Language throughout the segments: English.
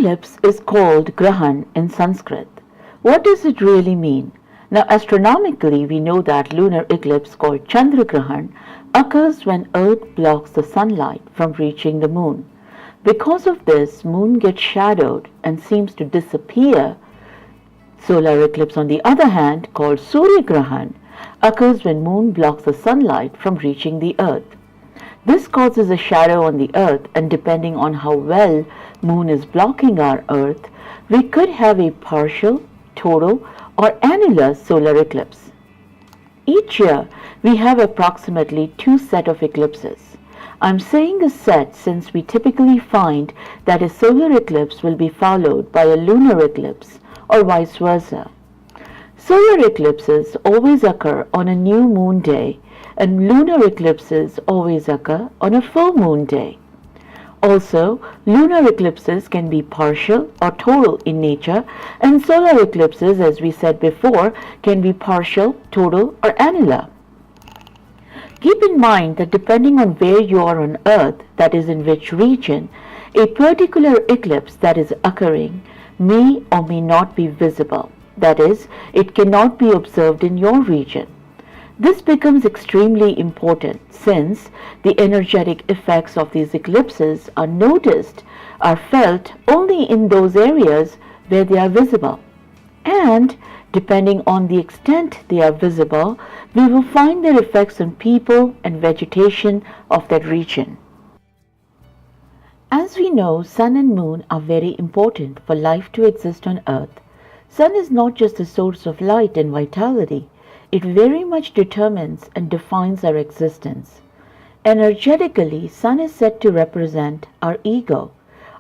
eclipse is called Grahan in Sanskrit. What does it really mean? Now, astronomically, we know that lunar eclipse called Chandra Grahan occurs when Earth blocks the sunlight from reaching the moon. Because of this, moon gets shadowed and seems to disappear. Solar eclipse, on the other hand, called Surya Grahan, occurs when moon blocks the sunlight from reaching the earth. This causes a shadow on the earth, and depending on how well moon is blocking our earth, we could have a partial, total, or annular solar eclipse. Each year, we have approximately 2 sets of eclipses. I'm saying a set since we typically find that a solar eclipse will be followed by a lunar eclipse, or vice versa. Solar eclipses always occur on a new moon day, and lunar eclipses always occur on a full moon day. Also, lunar eclipses can be partial or total in nature, and solar eclipses, as we said before, can be partial, total, or annular. Keep in mind that depending on where you are on Earth, that is in which region, a particular eclipse that is occurring may or may not be visible. That is, it cannot be observed in your region. This becomes extremely important since the energetic effects of these eclipses are felt only in those areas where they are visible. And depending on the extent they are visible, we will find their effects on people and vegetation of that region. As we know, sun and moon are very important for life to exist on Earth. Sun is not just a source of light and vitality, it very much determines and defines our existence. Energetically, sun is said to represent our ego,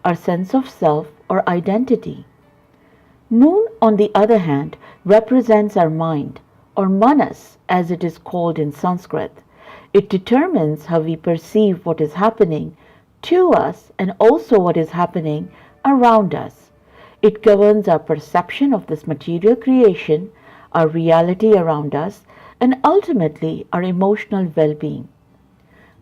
our sense of self or identity. Moon, on the other hand, represents our mind, or manas as it is called in Sanskrit. It determines how we perceive what is happening to us and also what is happening around us. It governs our perception of this material creation, our reality around us, and ultimately our emotional well-being.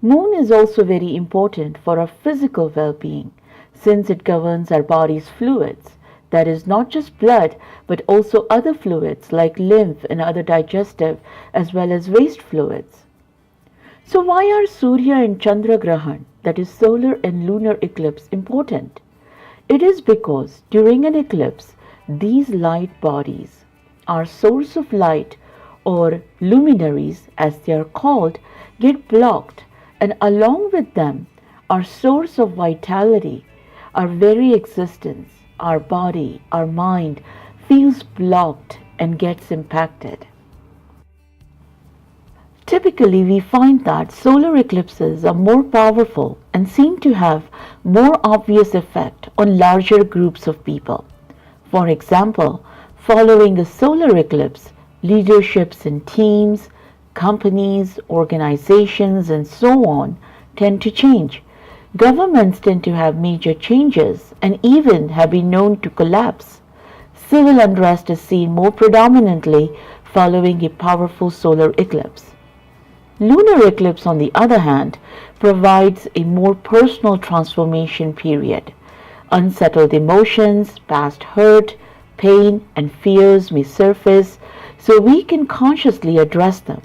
Moon is also very important for our physical well-being since it governs our body's fluids, that is not just blood but also other fluids like lymph and other digestive as well as waste fluids. So why are Surya and Chandra Grahan, that is solar and lunar eclipse, important? It is because during an eclipse, these light bodies, our source of light or luminaries as they are called, get blocked, and along with them, our source of vitality, our very existence, our body, our mind feels blocked and gets impacted. Typically, we find that solar eclipses are more powerful and seem to have more obvious effect on larger groups of people. For example, following a solar eclipse, leaderships in teams, companies, organizations, and so on tend to change. Governments tend to have major changes and even have been known to collapse. Civil unrest is seen more predominantly following a powerful solar eclipse. Lunar eclipse, on the other hand, provides a more personal transformation period. Unsettled emotions, past hurt, pain, and fears may surface, so we can consciously address them.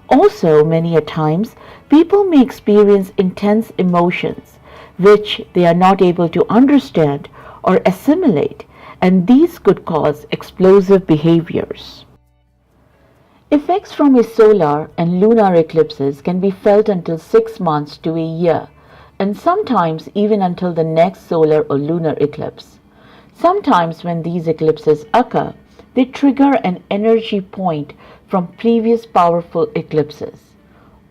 Also, many a times, people may experience intense emotions which they are not able to understand or assimilate, and these could cause explosive behaviors. Effects from a solar and lunar eclipses can be felt until 6 months to a year, and sometimes even until the next solar or lunar eclipse. Sometimes when these eclipses occur, they trigger an energy point from previous powerful eclipses.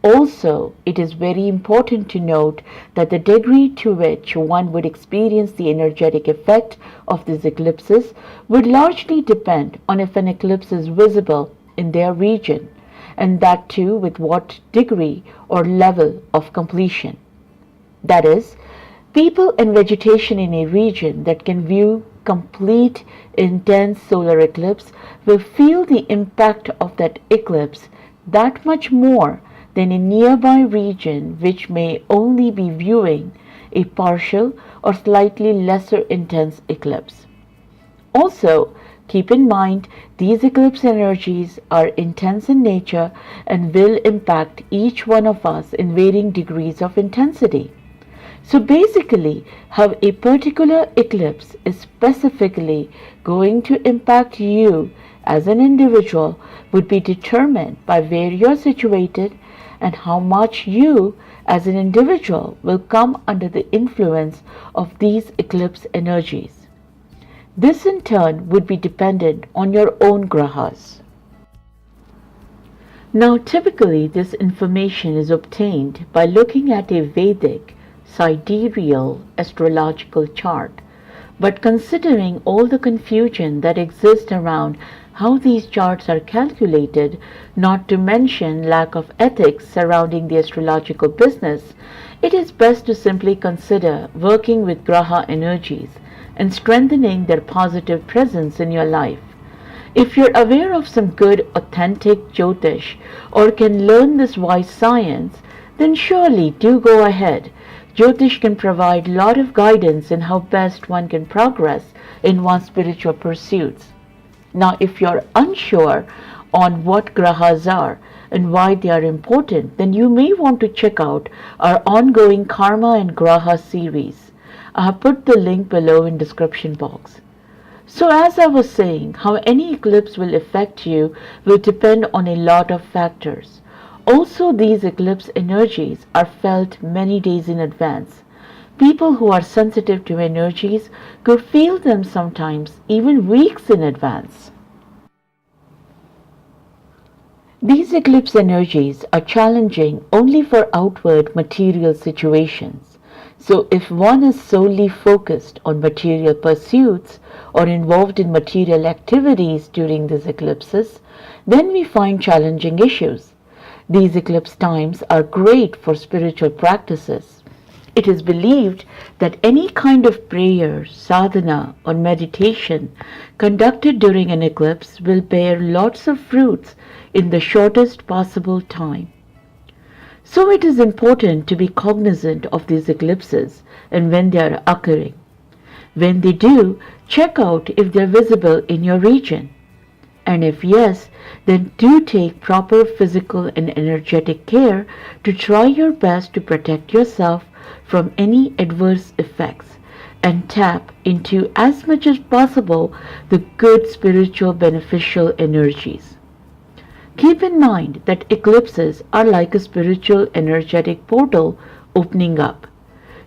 Also, it is very important to note that the degree to which one would experience the energetic effect of these eclipses would largely depend on if an eclipse is visible in their region, and that too with what degree or level of completion. That is, people and vegetation in a region that can view complete intense solar eclipse will feel the impact of that eclipse that much more than a nearby region which may only be viewing a partial or slightly lesser intense eclipse. Also, keep in mind these eclipse energies are intense in nature and will impact each one of us in varying degrees of intensity. So basically, how a particular eclipse is specifically going to impact you as an individual would be determined by where you're situated and how much you as an individual will come under the influence of these eclipse energies. This in turn would be dependent on your own grahas. Now typically this information is obtained by looking at a Vedic sidereal astrological chart, but considering all the confusion that exists around how these charts are calculated, not to mention lack of ethics surrounding the astrological business, it is best to simply consider working with graha energies and strengthening their positive presence in your life. If you're aware of some good authentic Jyotish or can learn this wise science, then surely do go ahead. Jyotish can provide a lot of guidance in how best one can progress in one's spiritual pursuits. Now, if you're unsure on what grahas are and why they are important, then you may want to check out our ongoing Karma and Graha series. I have put the link below in description box. So as I was saying, how any eclipse will affect you will depend on a lot of factors. Also, these eclipse energies are felt many days in advance. People who are sensitive to energies could feel them sometimes even weeks in advance. These eclipse energies are challenging only for outward material situations. So if one is solely focused on material pursuits or involved in material activities during these eclipses, then we find challenging issues. These eclipse times are great for spiritual practices. It is believed that any kind of prayer, sadhana, or meditation conducted during an eclipse will bear lots of fruits in the shortest possible time. So it is important to be cognizant of these eclipses and when they are occurring. When they do, check out if they are visible in your region. And if yes, then do take proper physical and energetic care to try your best to protect yourself from any adverse effects and tap into as much as possible the good spiritual beneficial energies. Keep in mind that eclipses are like a spiritual energetic portal opening up.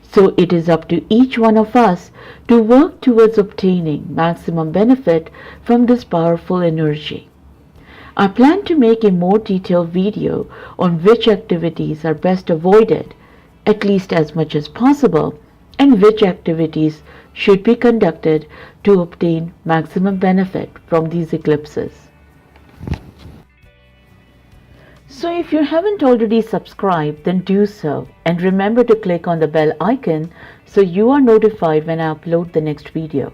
So it is up to each one of us to work towards obtaining maximum benefit from this powerful energy. I plan to make a more detailed video on which activities are best avoided, at least as much as possible, and which activities should be conducted to obtain maximum benefit from these eclipses. So if you haven't already subscribed, then do so, and remember to click on the bell icon so you are notified when I upload the next video.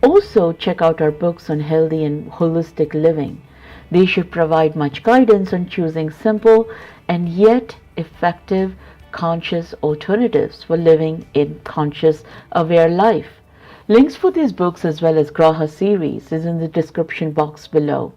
Also check out our books on healthy and holistic living. They should provide much guidance on choosing simple and yet effective conscious alternatives for living in conscious aware life. Links for these books as well as Graha series is in the description box below.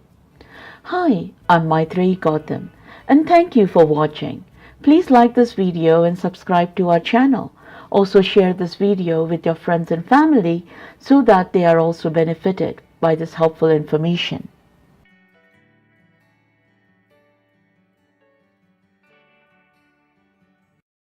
Hi, I'm Maitreyi Gautam, and thank you for watching. Please like this video and subscribe to our channel. Also share this video with your friends and family so that they are also benefited by this helpful information.